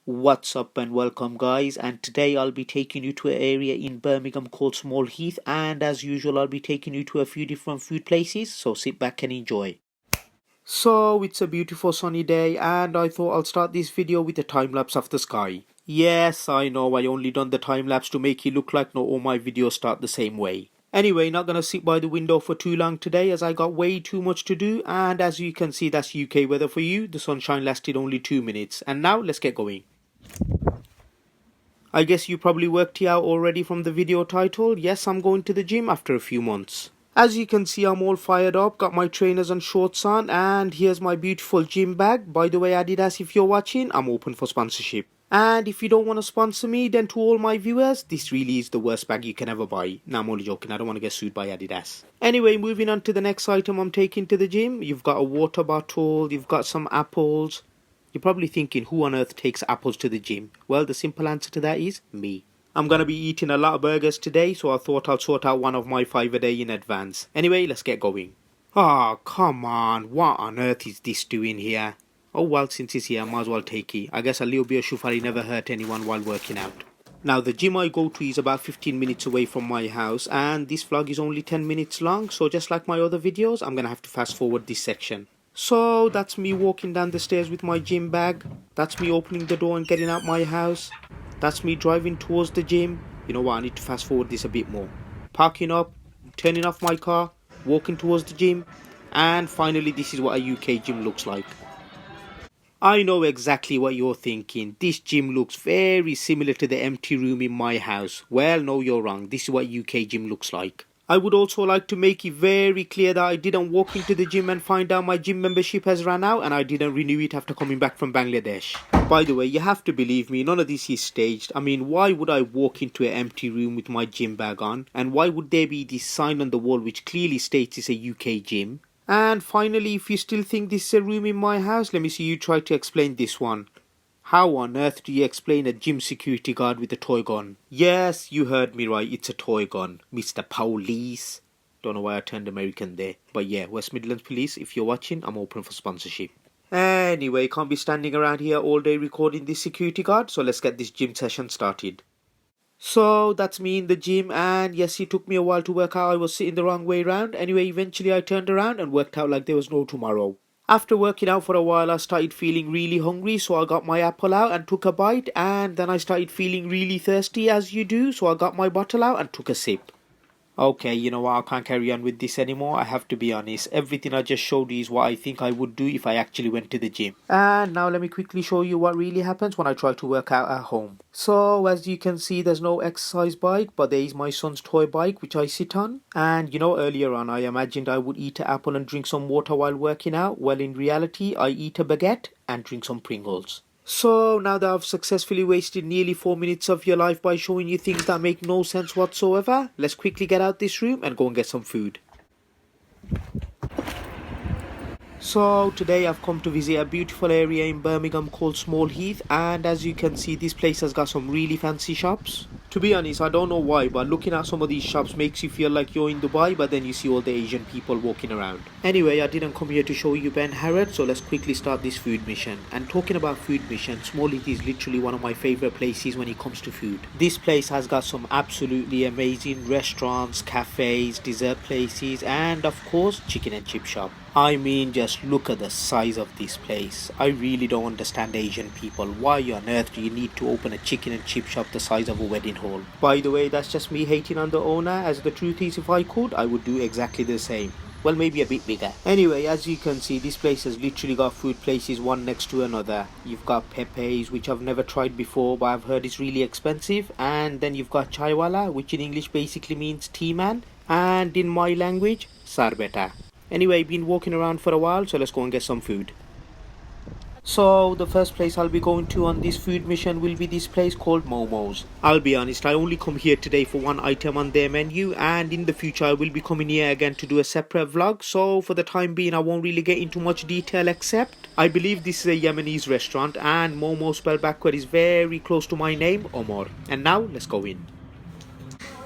What's up and welcome guys, and today I'll be taking you to an area in Birmingham called Small Heath, and as usual I'll be taking you to a few different food places, so sit back and enjoy. So it's a beautiful sunny day and I thought I'll start this video with a time lapse of the sky. Yes, I know I only done the time lapse to make it look like not all my videos start the same way. Anyway, not gonna sit by the window for too long today as I got way too much to do, and as you can see that's UK weather for you. The sunshine lasted only 2 minutes, and now let's get going. I guess you probably worked it out already from the video title. Yes, I'm going to the gym after a few months. As you can see, I'm all fired up, got my trainers and shorts on, and here's my beautiful gym bag. By the way, Adidas, if you're watching, I'm open for sponsorship. And if you don't want to sponsor me, then to all my viewers, this really is the worst bag you can ever buy. Nah, I'm only joking, I don't want to get sued by Adidas. Anyway, moving on to the next item I'm taking to the gym. You've got a water bottle, you've got some apples. You're probably thinking, who on earth takes apples to the gym? Well, the simple answer to that is me. I'm going to be eating a lot of burgers today, so I thought I'll sort out one of my 5 a day in advance. Anyway, let's get going. Oh, come on, what on earth is this doing here? Oh well, since it's here, I might as well take it. I guess a little bit of shufari never hurt anyone while working out. Now, the gym I go to is about 15 minutes away from my house, and this vlog is only 10 minutes long, so just like my other videos, I'm going to have to fast forward this section. So that's me walking down the stairs with my gym bag. That's me opening the door and getting out my house. That's me driving towards the gym. You know what, I need to fast forward this a bit more. Parking up, turning off my car, walking towards the gym, and finally this is what a UK gym looks like. I know exactly what you're thinking. This gym looks very similar to the empty room in my house. Well, no, you're wrong. This is what UK gym looks like. I would also like to make it very clear that I didn't walk into the gym and find out my gym membership has run out, and I didn't renew it after coming back from Bangladesh. By the way, you have to believe me, none of this is staged. I mean, why would I walk into an empty room with my gym bag on? And why would there be this sign on the wall which clearly states it's a UK gym? And finally, if you still think this is a room in my house, let me see you try to explain this one. How on earth do you explain a gym security guard with a toy gun? Yes, you heard me right, it's a toy gun. Mr. Police. Don't know why I turned American there. But yeah, West Midlands Police, if you're watching, I'm open for sponsorship. Anyway, can't be standing around here all day recording this security guard, so let's get this gym session started. So that's me in the gym, and yes, it took me a while to work out I was sitting the wrong way around. Anyway, eventually I turned around and worked out like there was no tomorrow. After working out for a while, I started feeling really hungry, so I got my apple out and took a bite, and then I started feeling really thirsty, as you do, so I got my bottle out and took a sip. Okay, you know what, I can't carry on with this anymore, I have to be honest. Everything I just showed you is what I think I would do if I actually went to the gym. And now let me quickly show you what really happens when I try to work out at home. So, as you can see, there's no exercise bike, but there is my son's toy bike which I sit on. And you know, earlier on I imagined I would eat an apple and drink some water while working out. Well, in reality, I eat a baguette and drink some Pringles. So now that I've successfully wasted nearly 4 minutes of your life by showing you things that make no sense whatsoever, let's quickly get out this room and go and get some food. So today I've come to visit a beautiful area in Birmingham called Small Heath, and as you can see, this place has got some really fancy shops. To be honest, I don't know why, but looking at some of these shops makes you feel like you're in Dubai, but then you see all the Asian people walking around. Anyway, I didn't come here to show you Ben Harrod, so let's quickly start this food mission. And talking about food mission, Small Heath is literally one of my favourite places when it comes to food. This place has got some absolutely amazing restaurants, cafes, dessert places, and of course, chicken and chip shop. I mean, just look at the size of this place. I really don't understand Asian people. Why on earth do you need to open a chicken and chip shop the size of a wedding hall? By the way, that's just me hating on the owner, as the truth is if I could, I would do exactly the same. Well, maybe a bit bigger. Anyway, as you can see, this place has literally got food places one next to another. You've got Pepe's, which I've never tried before, but I've heard it's really expensive. And then you've got Chaiwala, which in English basically means tea man. And in my language, Sarbeta. Anyway, been walking around for a while, so let's go and get some food. So the first place I'll be going to on this food mission will be this place called Momo's. I'll be honest, I only come here today for one item on their menu, and in the future I will be coming here again to do a separate vlog, so for the time being I won't really get into much detail, except I believe this is a Yemenis restaurant, and Momo spelled backward is very close to my name, Omar. And now let's go in.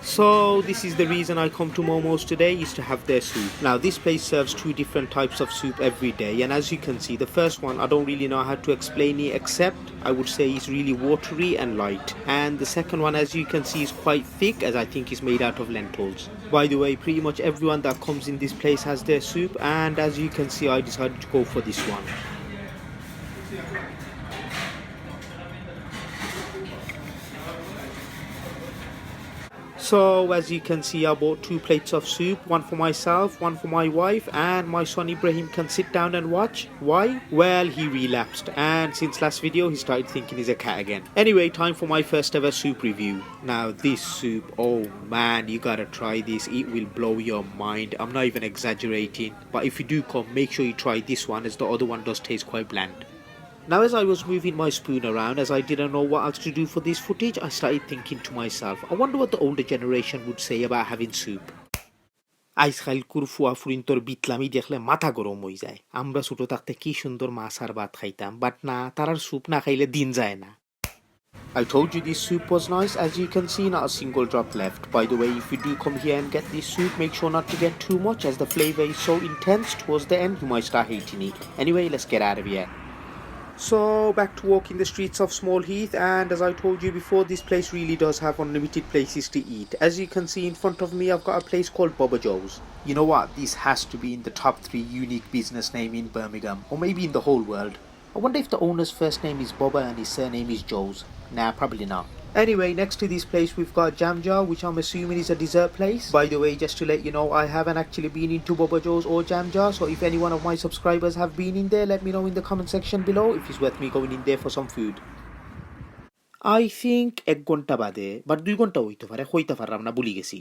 So this is the reason I come to Momo's today, is to have their soup. Now this place serves two different types of soup every day, and as you can see, the first one I don't really know how to explain it, except I would say it's really watery and light. And the second one, as you can see, is quite thick, as I think it's made out of lentils. By the way, pretty much everyone that comes in this place has their soup, and as you can see, I decided to go for this one. So as you can see, I bought 2 plates of soup, one for myself, one for my wife, and my son Ibrahim can sit down and watch. Why? Well, he relapsed, and since last video he started thinking he's a cat again. Anyway, time for my first ever soup review. Now this soup, oh man, you gotta try this, it will blow your mind. I'm not even exaggerating, but if you do come, make sure you try this one, as the other one does taste quite bland. Now as I was moving my spoon around, as I didn't know what else to do for this footage, I started thinking to myself, I wonder what the older generation would say about having soup. আজকাল কুরফুয়া ফুরিন্তর বিতলামি দেখলে মাথা গরম হয়ে যায়। আমরা ছোট থাকতে কি সুন্দর মাছ আর ভাত খাইতাম, বাট না, তারার স্যুপ না খাইলে দিন যায় না। I told you this soup was nice. As you can see, not a single drop left. By the way, if you do come here and get this soup, make sure not to get too much, as the flavor is so intense towards the end you might start hating it. Anyway, let's get out of here. So back to walking the streets of Small Heath, and as I told you before, this place really does have unlimited places to eat. As you can see in front of me, I've got a place called Bubba Joe's. You know what, this has to be in the top 3 unique business name in Birmingham, or maybe in the whole world. I wonder if the owner's first name is Bubba and his surname is Joe's. Nah, probably not. Anyway, next to this place we've got Jam Jar, which I'm assuming is a dessert place. By the way, just to let you know, I haven't actually been into Bubba Joe's or Jam Jar, so if any one of my subscribers have been in there, let me know in the comment section below if it's worth me going in there for some food. I think 1 ঘন্টা বাদে, but 2 ঘন্টা হইতে পারে, হইতে পারলাম না, ভুলে গেছি।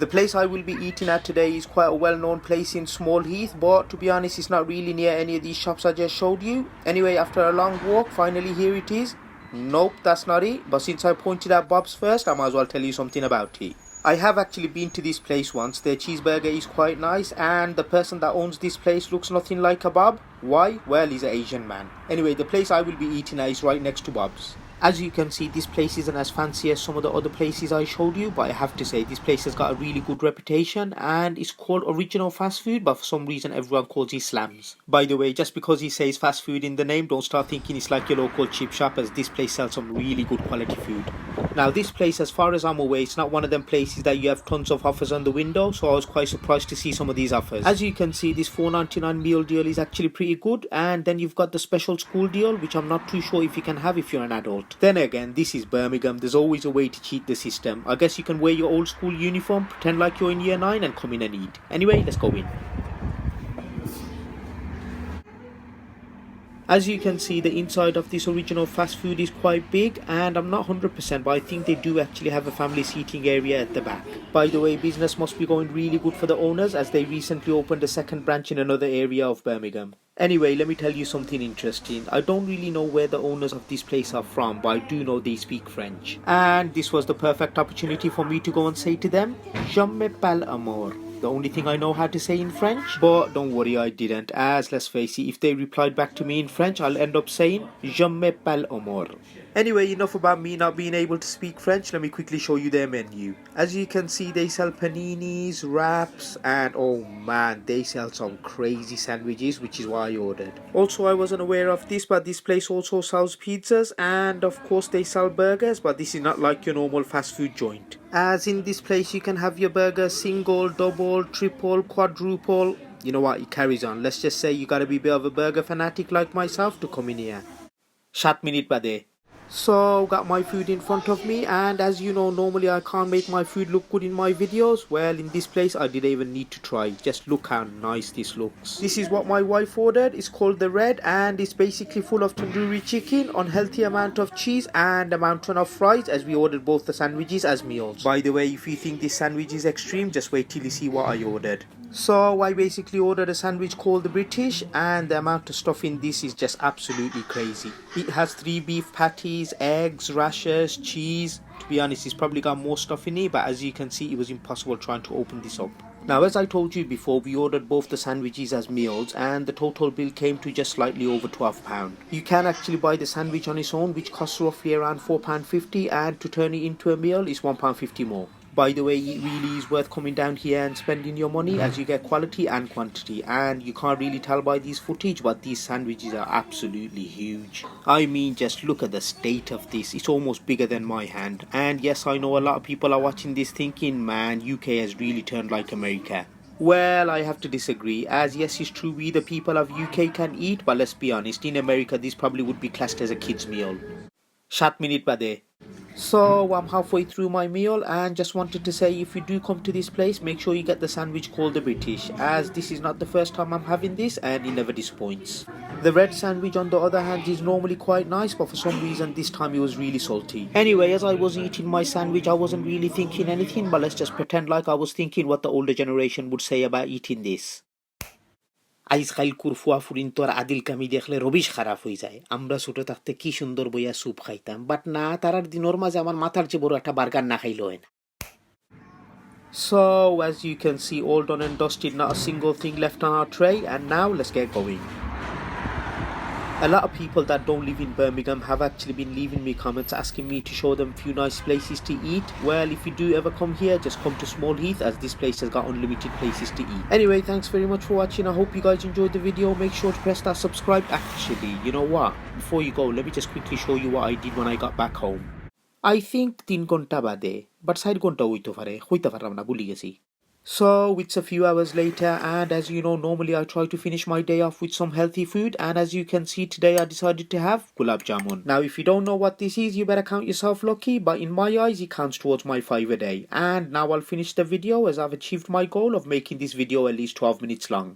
The place I will be eating at today is quite a well-known place in Small Heath, but to be honest, it's not really near any of these shops I just showed you. Anyway, after a long walk, finally here it is. Nope, that's not it, but since I pointed out Bob's first, I might as well tell you something about it. I have actually been to this place once. Their cheeseburger is quite nice, and the person that owns this place looks nothing like a Bob. Why? Well, he's an Asian man. Anyway, the place I will be eating at is right next to Bob's. As you can see, this place isn't as fancy as some of the other places I showed you, but I have to say this place has got a really good reputation, and it's called Original Fast Food, but for some reason everyone calls it Slams. By the way, just because he says fast food in the name, don't start thinking it's like your local chip shop, as this place sells some really good quality food. Now this place, as far as I'm aware, it's not one of them places that you have tons of offers on the window, so I was quite surprised to see some of these offers. As you can see, this $4.99 meal deal is actually pretty good, and then you've got the special school deal, which I'm not too sure if you can have if you're an adult. Then again, this is Birmingham, there's always a way to cheat the system. I guess you can wear your old school uniform, pretend like you're in year 9 and come in and eat. Anyway, let's go in. As you can see, the inside of this Original Fast Food is quite big, and I'm not 100%, but I think they do actually have a family seating area at the back. By the way, business must be going really good for the owners, as they recently opened a second branch in another area of Birmingham. Anyway, let me tell you something interesting. I don't really know where the owners of this place are from, but I do know they speak French. And this was the perfect opportunity for me to go and say to them, Je m'appelle Amour. The only thing I know how to say in French, but don't worry, I didn't, as let's face it, if they replied back to me in French, I'll end up saying Je m'appelle Amour. Anyway, enough about me not being able to speak French. Let me quickly show you their menu. As you can see, they sell paninis, wraps, and oh man, they sell some crazy sandwiches, which is why I ordered. Also, I wasn't aware of this, but this place also sells pizzas, and of course they sell burgers, but this is not like your normal fast food joint. As in this place, you can have your burger single, double, triple, quadruple. You know what, it carries on. Let's just say you gotta be a bit of a burger fanatic like myself to come in here. 7 minutes bade. So, got my food in front of me, and as you know, normally I can't make my food look good in my videos. Well, in this place I didn't even need to try. Just look how nice this looks. This is what my wife ordered. It's called the Red, and it's basically full of tandoori chicken, unhealthy amount of cheese, and a mountain of fries, as we ordered both the sandwiches as meals. By the way, if you think this sandwich is extreme, just wait till you see what I ordered. So I basically ordered a sandwich called the British, and the amount of stuff in this is just absolutely crazy. It has 3 beef patties, eggs, rashers, cheese. To be honest, it's probably got more stuff in it, but as you can see, it was impossible trying to open this up. Now, as I told you before, we ordered both the sandwiches as meals, and the total bill came to just slightly over £12. You can actually buy the sandwich on its own, which costs roughly around £4.50, and to turn it into a meal is £1.50 more. By the way, it really is worth coming down here and spending your money, as you get quality and quantity, and you can't really tell by these footage, but these sandwiches are absolutely huge. I mean, just look at the state of this. It's almost bigger than my hand. And yes, I know a lot of people are watching this thinking, man, UK has really turned like America. Well, I have to disagree, as yes, it's true we the people of UK can eat, but let's be honest, in America this probably would be classed as a kid's meal. 7 minute bade. So I'm halfway through my meal and just wanted to say, if you do come to this place, make sure you get the sandwich called the British, as this is not the first time I'm having this and it never disappoints. The red sandwich on the other hand is normally quite nice, but for some reason this time it was really salty. Anyway, as I was eating my sandwich I wasn't really thinking anything, but let's just pretend like I was thinking what the older generation would say about eating this. আইজকাল কুরফুয়া ফুরিন তোর আদিল কামি দেখলে rubbish খারাপ হয়ে যায়। আমরা ছোট থাকতে কি সুন্দর বইয়া স্যুপ খাইতাম, বাট না, তারার দিনের মাঝে আমার মাথার যে বড় একটা বার্গার না খাইল হয় না। So as you can see, all done and dusted, not a single thing left on our tray, and now let's get going. A lot of people that don't live in Birmingham have actually been leaving me comments asking me to show them a few nice places to eat. Well, if you do ever come here, just come to Small Heath, as this place has got unlimited places to eat. Anyway, thanks very much for watching. I hope you guys enjoyed the video. Make sure to press that subscribe. Actually, you know what? Before you go, let me just quickly show you what I did when I got back home. I think 3 ঘন্টা বাদে, but 4 ঘন্টা হইতে পারলাম না, ভুলে গেছি. So it's a few hours later, and as you know, normally I try to finish my day off with some healthy food, and as you can see today I decided to have gulab jamun. Now if you don't know what this is, you better count yourself lucky, but in my eyes it counts towards my 5 a day. And now I'll finish the video, as I've achieved my goal of making this video at least 12 minutes long.